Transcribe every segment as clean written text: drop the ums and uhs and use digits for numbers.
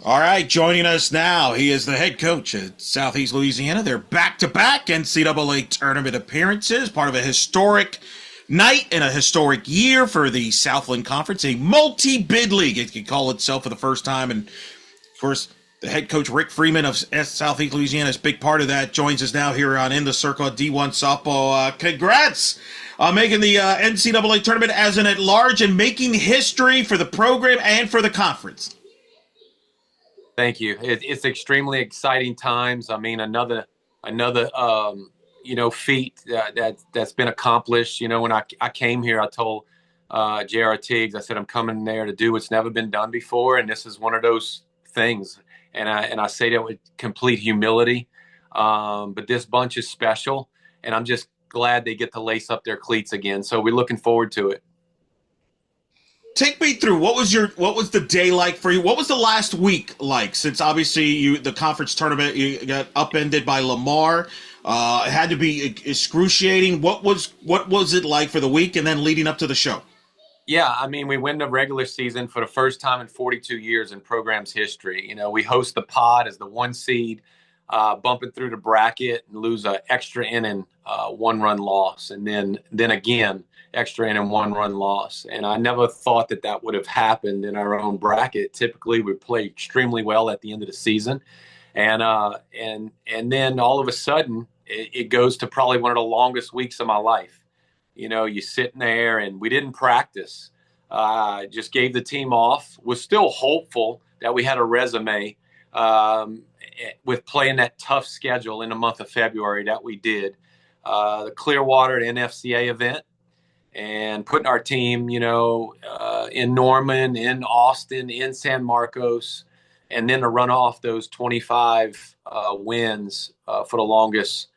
All right, joining us now, he is the head coach at Southeast Louisiana. They're back-to-back NCAA Tournament appearances, part of a historic night and a historic year for the Southland Conference, a multi-bid league, it can call itself for the first time. And, of course, the head coach, Rick Fremin of Southeast Louisiana, is a big part of that, joins us now here on In the Circle at D1 Softball. Congrats on making the NCAA Tournament as an at-large and making history for the program and for the conference. Thank you. It's extremely exciting times. I mean, another feat that's been accomplished. When I came here, I told J.R. Tiggs, I said, I'm coming there to do what's never been done before, and this is one of those things. And I say that with complete humility. But this bunch is special, and I'm just glad they get to lace up their cleats again. So we're looking forward to it. Take me through what was the day like for you? What was the last week like? Since obviously the conference tournament you got upended by Lamar, it had to be excruciating. What was it like for the week and then leading up to the show? Yeah, I mean, we win the regular season for the first time in 42 years in program's history. We host the pod as the 1 seed, bumping through the bracket and lose an extra inning, 1-run loss, and then again extra inning 1-run loss. And I never thought that would have happened in our own bracket. Typically, we play extremely well at the end of the season, and then all of a sudden it goes to probably one of the longest weeks of my life. You're sitting there, and we didn't practice. Just gave the team off. Was still hopeful that we had a resume with playing that tough schedule in the month of February that we did. The Clearwater NFCA event, and putting our team, in Norman, in Austin, in San Marcos, and then to run off those 25 wins for the longest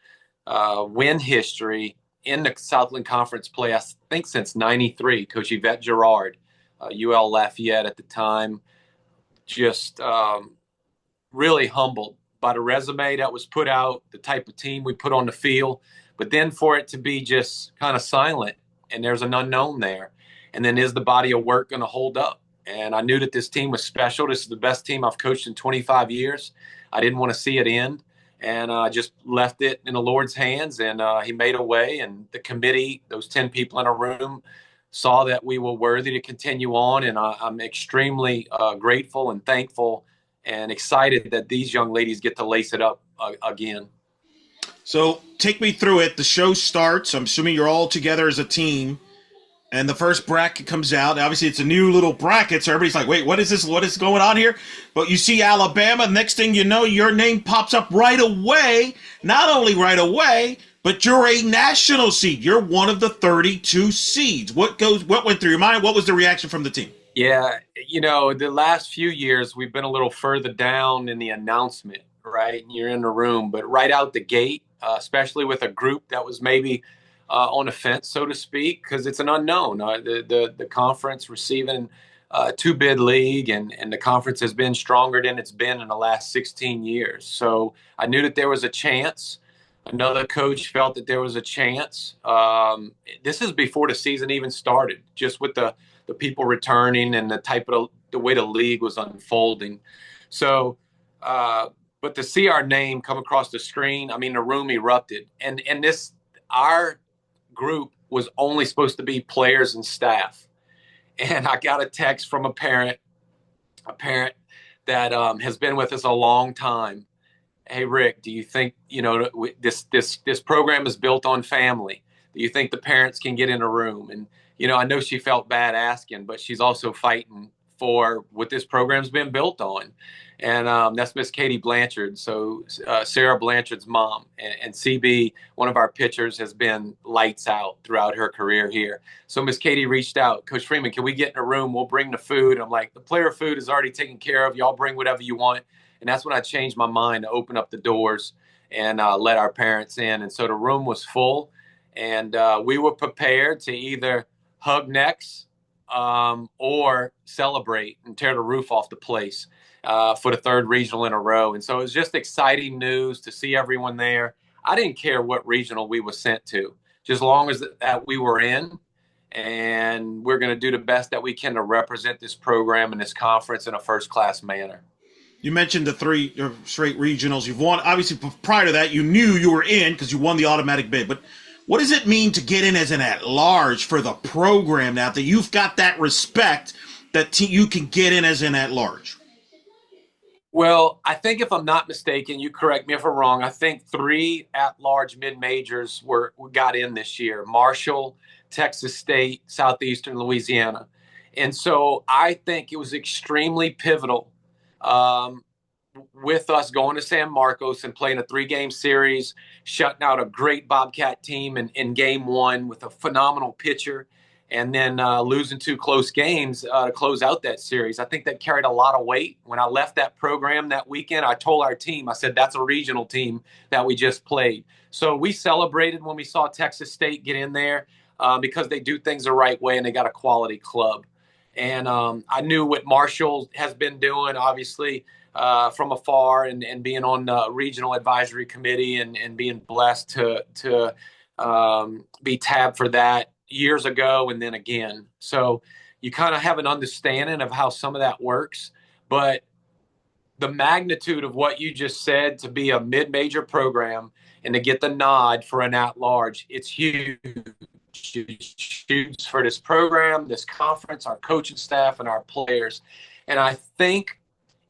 win history in the Southland Conference play, I think since '93. Coach Yvette Girard, UL Lafayette at the time, just really humbled by the resume that was put out, the type of team we put on the field, but then for it to be just kind of silent, and there's an unknown there. And then is the body of work going to hold up? And I knew that this team was special. This is the best team I've coached in 25 years. I didn't want to see it end. And I just left it in the Lord's hands, and he made a way. And the committee, those 10 people in a room, saw that we were worthy to continue on. And I'm extremely grateful and thankful and excited that these young ladies get to lace it up again. So take me through it. The show starts. I'm assuming you're all together as a team, and the first bracket comes out. Obviously, it's a new little bracket, so everybody's like, wait, what is this? What is going on here? But you see Alabama. Next thing you know, your name pops up right away. Not only right away, but you're a national seed. You're one of the 32 seeds. What went through your mind? What was the reaction from the team? Yeah, the last few years, we've been a little further down in the announcement, right? You're in the room, but right out the gate, especially with a group that was maybe on the fence, so to speak, because it's an unknown. The conference receiving two-bid league, and the conference has been stronger than it's been in the last 16 years. So I knew that there was a chance. Another coach felt that there was a chance. This is before the season even started, just with the people returning and the way the league was unfolding. So, but to see our name come across the screen, I mean, the room erupted. And our group was only supposed to be players and staff. And I got a text from a parent that has been with us a long time. Hey, Rick, do you think, this program is built on family? Do you think the parents can get in a room? And, I know she felt bad asking, but she's also fighting for what this program's been built on. And that's Miss Katie Blanchard. So Sarah Blanchard's mom, and CB, one of our pitchers, has been lights out throughout her career here. So Miss Katie reached out, Coach Freeman, can we get in a room? We'll bring the food. I'm like, the player food is already taken care of. Y'all bring whatever you want. And that's when I changed my mind to open up the doors and let our parents in. And so the room was full, and we were prepared to either hug necks or celebrate and tear the roof off the place for the third regional in a row. And so it was just exciting news to see everyone there. I didn't care what regional we were sent to, just as long as that we were in, and we're going to do the best that we can to represent this program and this conference in a first-class manner. You mentioned the three straight regionals you've won. Obviously, prior to that, you knew you were in because you won the automatic bid. But what does it mean to get in as an at-large for the program now that you've got that respect that you can get in as an at-large? Well, I think if I'm not mistaken, you correct me if I'm wrong. I think three at-large mid-majors got in this year: Marshall, Texas State, Southeastern Louisiana, and so I think it was extremely pivotal um, with us going to San Marcos and playing a three-game series, shutting out a great Bobcat team in game one with a phenomenal pitcher, and then losing two close games to close out that series. I think that carried a lot of weight. When I left that program that weekend, I told our team, I said, that's a regional team that we just played. So we celebrated when we saw Texas State get in there because they do things the right way and they got a quality club. And I knew what Marshall has been doing, obviously, from afar, and being on the regional advisory committee, and being blessed to be tabbed for that years ago and then again. So you kind of have an understanding of how some of that works. But the magnitude of what you just said, to be a mid-major program and to get the nod for an at-large, it's huge. Huge for this program, this conference, our coaching staff, and our players. And I think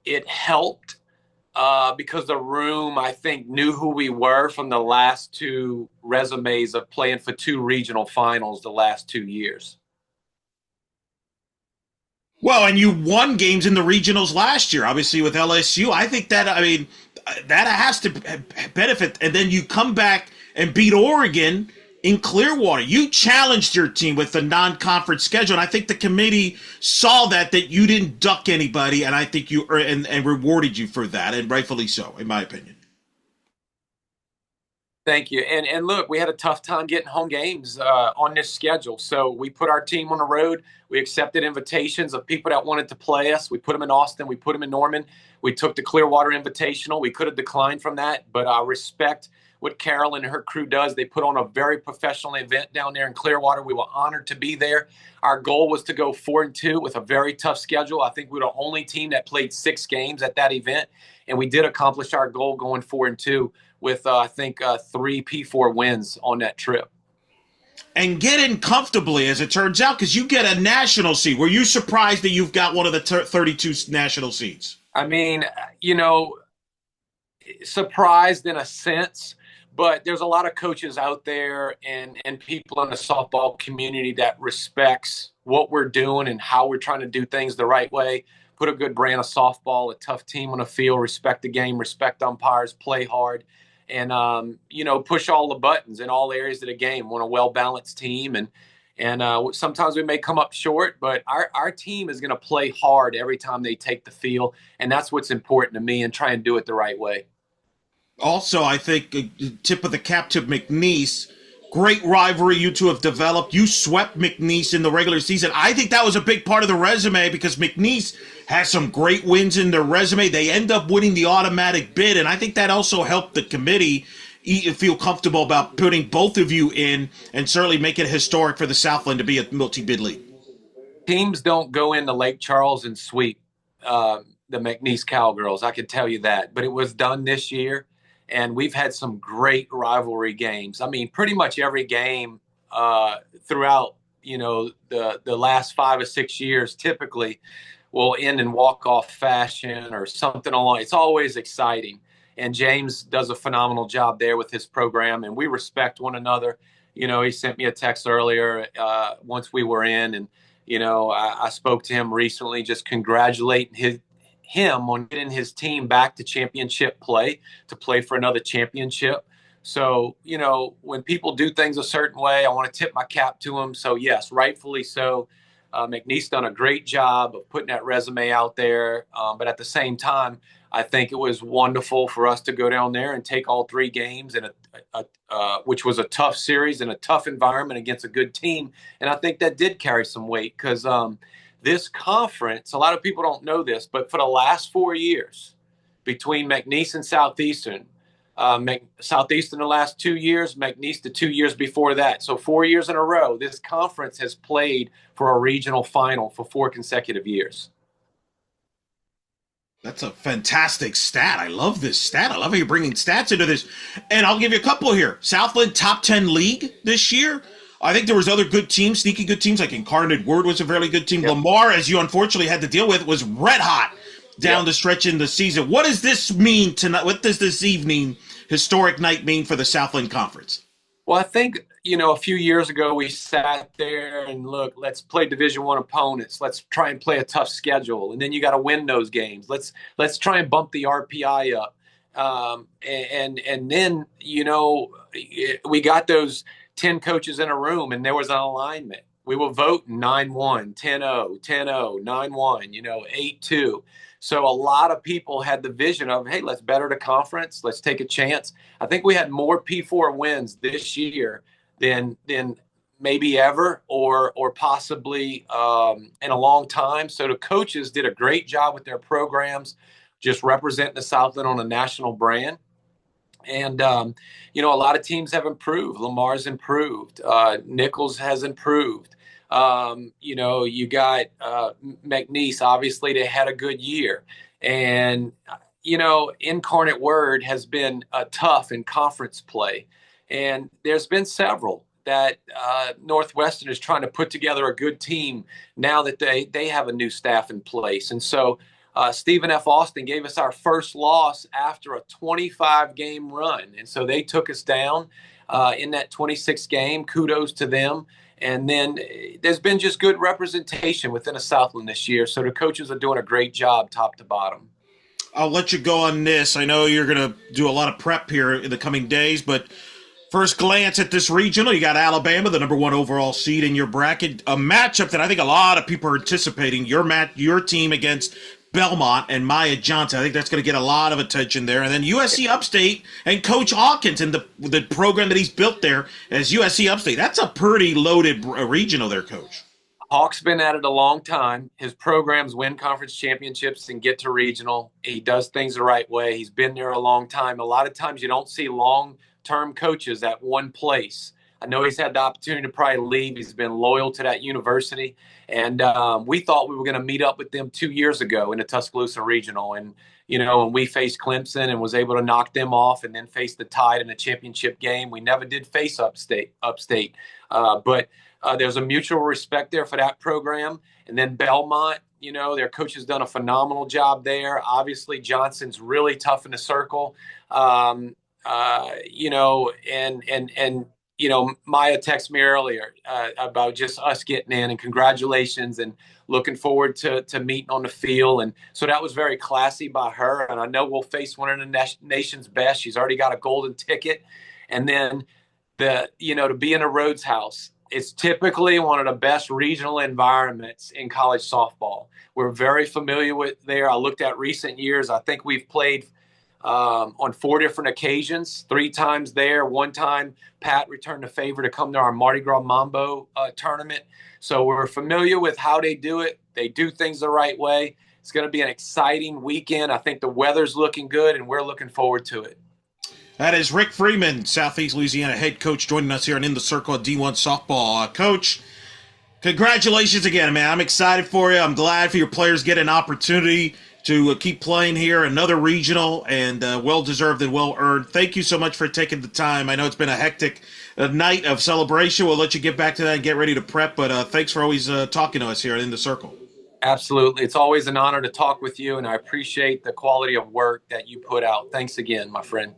it helped because the room, I think, knew who we were from the last two resumes of playing for two regional finals the last 2 years. Well, and you won games in the regionals last year, obviously with LSU. I think that, I mean, that has to benefit. And then you come back and beat Oregon in Clearwater. You challenged your team with the non-conference schedule, and I think the committee saw that you didn't duck anybody, and I think you and rewarded you for that, and rightfully so, in my opinion. Thank you. And look, we had a tough time getting home games on this schedule. So we put our team on the road. We accepted invitations of people that wanted to play us. We put them in Austin. We put them in Norman. We took the Clearwater Invitational. We could have declined from that, but I respect what Carol and her crew does. They put on a very professional event down there in Clearwater. We were honored to be there. Our goal was to go 4-2 with a very tough schedule. I think we were the only team that played 6 games at that event, and we did accomplish our goal going 4-2 with, I think, 3 P4 wins on that trip. And get in comfortably, as it turns out, because you get a national seed. Were you surprised that you've got one of the 32 national seeds? I mean, surprised in a sense, but there's a lot of coaches out there and people in the softball community that respects what we're doing and how we're trying to do things the right way. Put a good brand of softball, a tough team on the field, respect the game, respect umpires, play hard, and push all the buttons in all areas of the game. Want a well-balanced team, and sometimes we may come up short, but our team is going to play hard every time they take the field, and that's what's important to me, and try and do it the right way. Also, I think tip of the cap to McNeese. Great rivalry you two have developed. You swept McNeese in the regular season. I think that was a big part of the resume because McNeese has some great wins in their resume. They end up winning the automatic bid, and I think that also helped the committee feel comfortable about putting both of you in and certainly make it historic for the Southland to be a multi-bid league. Teams don't go into Lake Charles and sweep the McNeese Cowgirls. I can tell you that. But it was done this year, and we've had some great rivalry games. I mean, pretty much every game throughout, the last 5 or 6 years typically will end in walk-off fashion or something along. It's always exciting. And James does a phenomenal job there with his program, and we respect one another. He sent me a text earlier once we were in, and, I spoke to him recently, just congratulating him on getting his team back to championship play, to play for another championship. So, when people do things a certain way, I want to tip my cap to them. So, yes, rightfully so. McNeese done a great job of putting that resume out there. But at the same time, I think it was wonderful for us to go down there and take all 3 games, which was a tough series and a tough environment against a good team. And I think that did carry some weight because this conference, a lot of people don't know this, but for the last 4 years between McNeese and Southeastern, Southeastern the last 2 years, McNeese the 2 years before that. So 4 years in a row, this conference has played for a regional final for 4 consecutive years. That's a fantastic stat. I love this stat. I love how you're bringing stats into this. And I'll give you a couple here. Southland top 10 league this year. I think there was other good teams, sneaky good teams, like Incarnate Word was a fairly good team. Yep. Lamar, as you unfortunately had to deal with, was red hot down the stretch in the season. What does this mean tonight? What does this evening, historic night, mean for the Southland Conference? Well, I think, a few years ago we sat there and look, let's play Division One opponents. Let's try and play a tough schedule, and then you got to win those games. Let's try and bump the RPI up, and then we got those 10 coaches in a room, and there was an alignment. We were voting 9-1, 10-0, 10-0, 9-1, 8-2. So a lot of people had the vision of, hey, let's better the conference. Let's take a chance. I think we had more P4 wins this year than maybe ever or possibly in a long time. So the coaches did a great job with their programs, just representing the Southland on a national brand. And, a lot of teams have improved. Lamar's improved. Nichols has improved. You got McNeese, obviously they had a good year. And, Incarnate Word has been tough in conference play. And there's been several that Northwestern is trying to put together a good team now that they have a new staff in place. And so Stephen F. Austin gave us our first loss after a 25-game run. And so they took us down in that 26th game. Kudos to them. And then there's been just good representation within a Southland this year. So the coaches are doing a great job top to bottom. I'll let you go on this. I know you're going to do a lot of prep here in the coming days, but first glance at this regional, you got Alabama, the number 1 overall seed in your bracket. A matchup that I think a lot of people are anticipating. Your team against Belmont and Maya Johnson. I think that's going to get a lot of attention there. And then USC Upstate and Coach Hawkins and the program that he's built there as USC Upstate. That's a pretty loaded regional there, Coach. Hawk's been at it a long time. His programs win conference championships and get to regional. He does things the right way. He's been there a long time. A lot of times you don't see long-term coaches at one place. I know he's had the opportunity to probably leave. He's been loyal to that university. And we thought we were going to meet up with them 2 years ago in the Tuscaloosa Regional. And, when we faced Clemson and was able to knock them off and then face the Tide in the championship game, we never did face Upstate. But there's a mutual respect there for that program. And then Belmont, their coach has done a phenomenal job there. Obviously, Johnson's really tough in the circle. Maya texted me earlier about just us getting in, and congratulations, and looking forward to meeting on the field. And so that was very classy by her. And I know we'll face one of the nation's best. She's already got a golden ticket. And then to be in a Rhodes House, it's typically one of the best regional environments in college softball. We're very familiar with there. I looked at recent years. I think we've played on 4 different occasions, 3 times there. 1 time, Pat returned a favor to come to our Mardi Gras Mambo tournament. So we're familiar with how they do it. They do things the right way. It's going to be an exciting weekend. I think the weather's looking good, and we're looking forward to it. That is Rick Fremin, Southeast Louisiana head coach, joining us here on In the Circle of D1 Softball. Coach, congratulations again, man. I'm excited for you. I'm glad for your players get an opportunity to keep playing here, another regional, and well-deserved and well-earned. Thank you so much for taking the time. I know it's been a hectic night of celebration. We'll let you get back to that and get ready to prep, but thanks for always talking to us here in the circle. Absolutely. It's always an honor to talk with you, and I appreciate the quality of work that you put out. Thanks again, my friend.